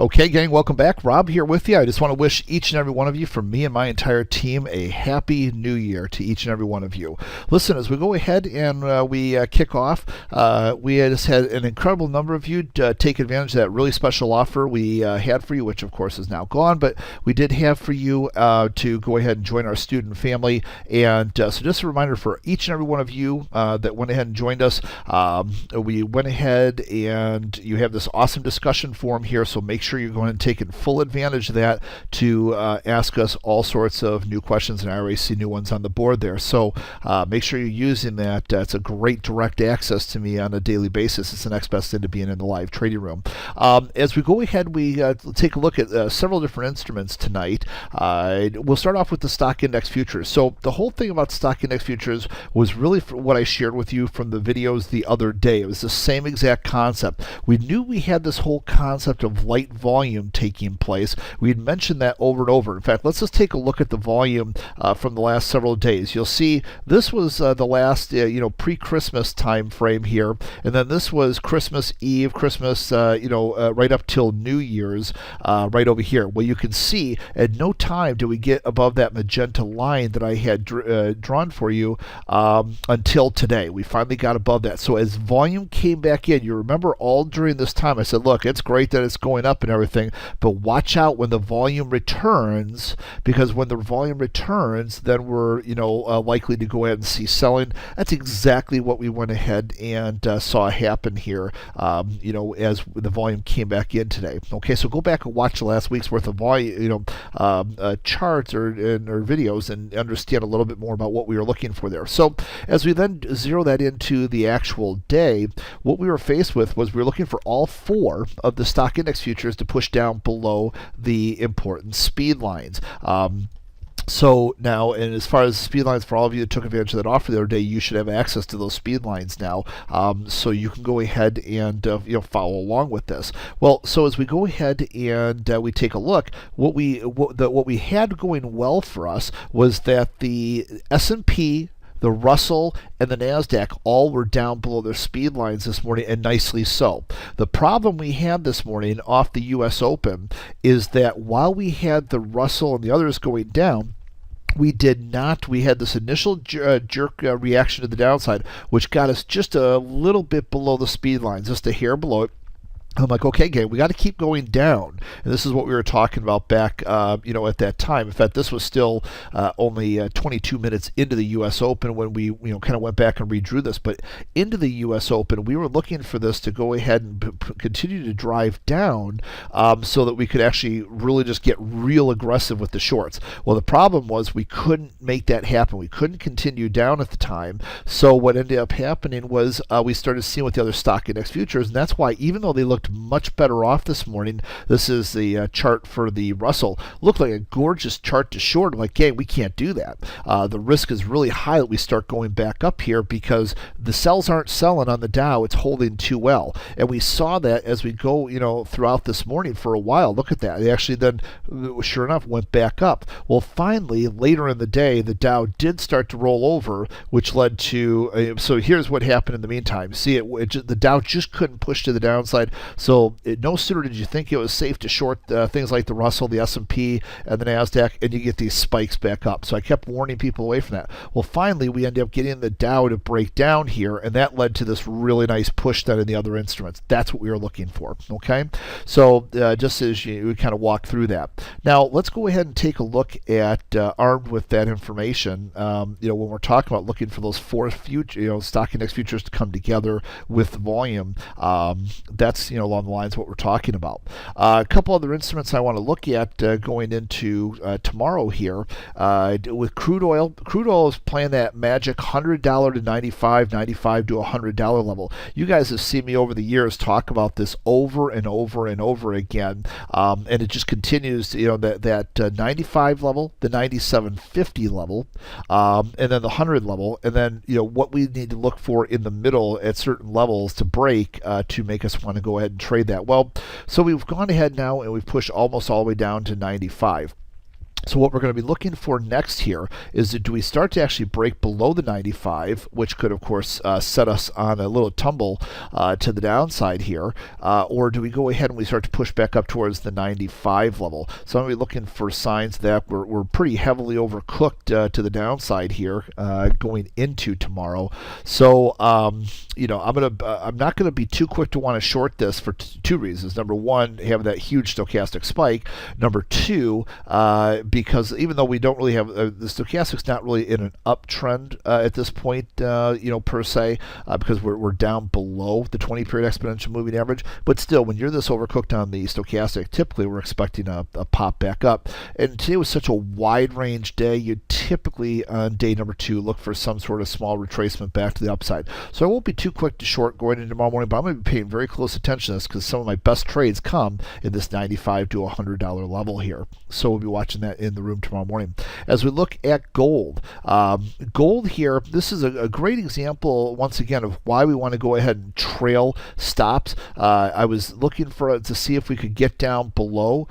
Okay, gang, welcome back. Rob here with you. I just want to wish each and every one of you, from me and my entire team, a happy new year to each and every one of you. Listen, as we go ahead and we kick off, we just had an incredible number of you take advantage of that really special offer we had for you, which of course is now gone, but we did have for you to go ahead and join our student family. And so just a reminder for each and every one of you that went ahead and joined us, we went ahead and you have this awesome discussion forum here, so make sure you're going and taking full advantage of that to ask us all sorts of new questions, and I already see new ones on the board there. So make sure you're using that. It's a great direct access to me on a daily basis. It's the next best thing to being in the live trading room. As we go ahead, we take a look at several different instruments tonight. We'll start off with the stock index futures. So the whole thing about stock index futures was really what I shared with you from the videos the other day. It was the same exact concept. We knew we had this whole concept of light volume taking place. We had mentioned that over and over. In fact, let's just take a look at the volume from the last several days. You'll see this was the last pre-Christmas time frame here, and then this was Christmas Eve, Christmas right up till New Year's right over here. Well, you can see at no time do we get above that magenta line that I had drawn for you until today. We finally got above that. So as volume came back in, you remember all during this time I said, look, it's great that it's going up and everything, but watch out when the volume returns, because when the volume returns, then we're likely to go ahead and see selling. That's exactly what we went ahead and saw happen here as the volume came back in today. Okay, so go back and watch last week's worth of volume charts or videos and understand a little bit more about what we were looking for there. So as we then zero that into the actual day, what we were faced with was we were looking for all four of the stock index futures to push down below the important speed lines. So now, and as far as speed lines, for all of you that took advantage of that offer the other day, you should have access to those speed lines now, so you can go ahead and follow along with this. Well, so as we go ahead and we take a look, what we had going well for us was that the S&P, the Russell, and the NASDAQ all were down below their speed lines this morning, and nicely so. The problem we had this morning off the U.S. Open is that while we had the Russell and the others going down, we had this initial jerk reaction to the downside, which got us just a little bit below the speed lines, just a hair below it. I'm like, okay, gang, we got to keep going down. And this is what we were talking about back, at that time. In fact, this was still only 22 minutes into the U.S. Open when we, kind of went back and redrew this. But into the U.S. Open, we were looking for this to go ahead and continue to drive down so that we could actually really just get real aggressive with the shorts. Well, the problem was we couldn't make that happen. We couldn't continue down at the time. So what ended up happening was we started seeing with the other stock index futures, and that's why even though they looked much better off this morning, this is the chart for the Russell, looked like a gorgeous chart to short. I'm like, hey, we can't do that. The risk is really high that we start going back up here because the sells aren't selling on the Dow. It's holding too well. And we saw that as we go, throughout this morning for a while. Look at that. It actually then, sure enough, went back up. Well, finally, later in the day, the Dow did start to roll over, which led to, so here's what happened in the meantime. See, the Dow just couldn't push to the downside. So no sooner did you think it was safe to short things like the Russell, the S&P, and the NASDAQ, and you get these spikes back up. So I kept warning people away from that. Well, finally, we ended up getting the Dow to break down here, and that led to this really nice push then in the other instruments. That's what we were looking for, okay? So just as we kind of walk through that. Now, let's go ahead and take a look at, armed with that information, when we're talking about looking for those four future, stock index futures to come together with volume, that's, along the lines of what we're talking about. A couple other instruments I want to look at going into tomorrow here with crude oil. Crude oil is playing that magic $100 to $95 to $100 level. You guys have seen me over the years talk about this over and over and over again, and it just continues to, that 95 level, the 97.50 level, and then the 100 level, and then what we need to look for in the middle at certain levels to break to make us want to go ahead and trade that. Well, so we've gone ahead now and we've pushed almost all the way down to 95. So what we're going to be looking for next here is do we start to actually break below the 95, which could of course set us on a little tumble to the downside here, or do we go ahead and we start to push back up towards the 95 level? So I'm going to be looking for signs that we're pretty heavily overcooked to the downside here going into tomorrow. So you know, I'm not going to be too quick to want to short this for two reasons. Number one, having that huge stochastic spike. Number two, because even though we don't really have the stochastic's not really in an uptrend at this point, you know, per se, because we're down below the 20-period exponential moving average. But still, when you're this overcooked on the stochastic, typically we're expecting a pop back up. And today was such a wide range day. You typically on day number two look for some sort of small retracement back to the upside. So I won't be too quick to short going into tomorrow morning, but I'm going to be paying very close attention to this because some of my best trades come in this $95 to $100 level here. So we'll be watching that in the room tomorrow morning. As we look at gold, gold here, this is a great example once again of why we want to go ahead and trail stops. I was looking to see if we could get down below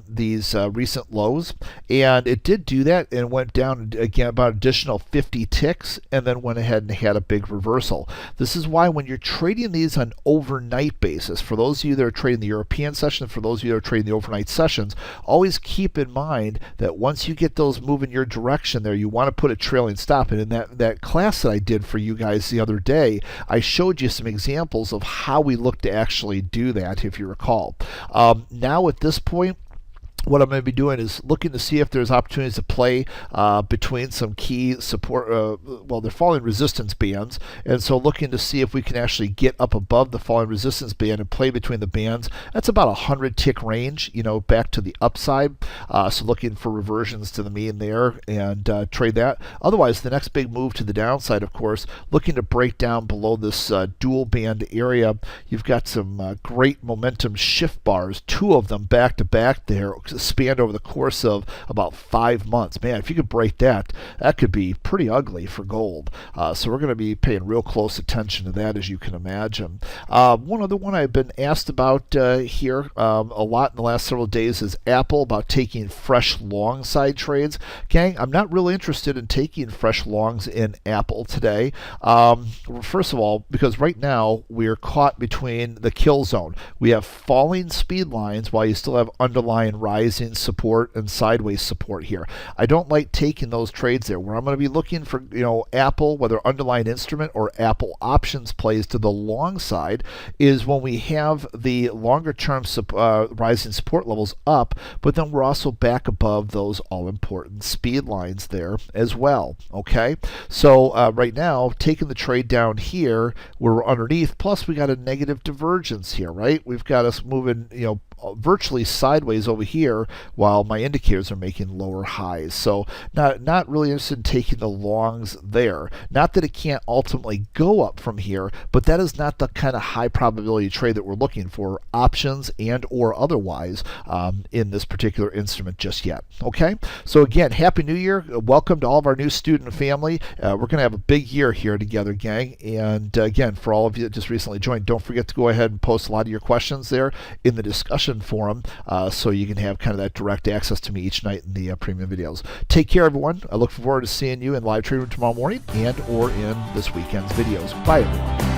these recent lows, and it did do that and went down again about an additional 50 ticks and then went ahead and had a big reversal. This is why when you're trading these on overnight basis, for those of you that are trading the European session, for those of you that are trading the overnight sessions, always keep in mind that once you get those moving your direction there, you want to put a trailing stop. And in that class that I did for you guys the other day, I showed you some examples of how we look to actually do that, if you recall. Now at this point, what I'm going to be doing is looking to see if there's opportunities to play between some key support, well, they're falling resistance bands, and so looking to see if we can actually get up above the falling resistance band and play between the bands. That's about a 100 tick range, you know, back to the upside. So looking for reversions to the mean there and trade that. Otherwise, the next big move to the downside, of course, looking to break down below this dual band area. You've got some great momentum shift bars, two of them back to back there, spanned over the course of about 5 months. Man, if you could break that, that could be pretty ugly for gold. So we're going to be paying real close attention to that, as you can imagine. One other one I've been asked about here a lot in the last several days is Apple, about taking fresh long side trades. Gang, I'm not really interested in taking fresh longs in Apple today. First of all, because right now we're caught between the kill zone. We have falling speed lines while you still have underlying rising support and sideways support here. I don't like taking those trades there. Where I'm going to be looking for, you know, Apple, whether underlying instrument or Apple options plays to the long side, is when we have the longer term rising support levels up, but then we're also back above those all important speed lines there as well. Okay, so right now taking the trade down here, we're underneath, plus we got a negative divergence here, right? We've got us moving, you know, virtually sideways over here while my indicators are making lower highs. So not really interested in taking the longs there. Not that it can't ultimately go up from here, but that is not the kind of high probability trade that we're looking for, options and or otherwise, in this particular instrument just yet. Okay, so again, Happy New Year. Welcome to all of our new student family. We're going to have a big year here together, gang. And again, for all of you that just recently joined, don't forget to go ahead and post a lot of your questions there in the discussion forum, so you can have kind of that direct access to me each night in the premium videos. Take care, everyone. I look forward to seeing you in live trading room tomorrow morning and or in this weekend's videos. Bye, everyone.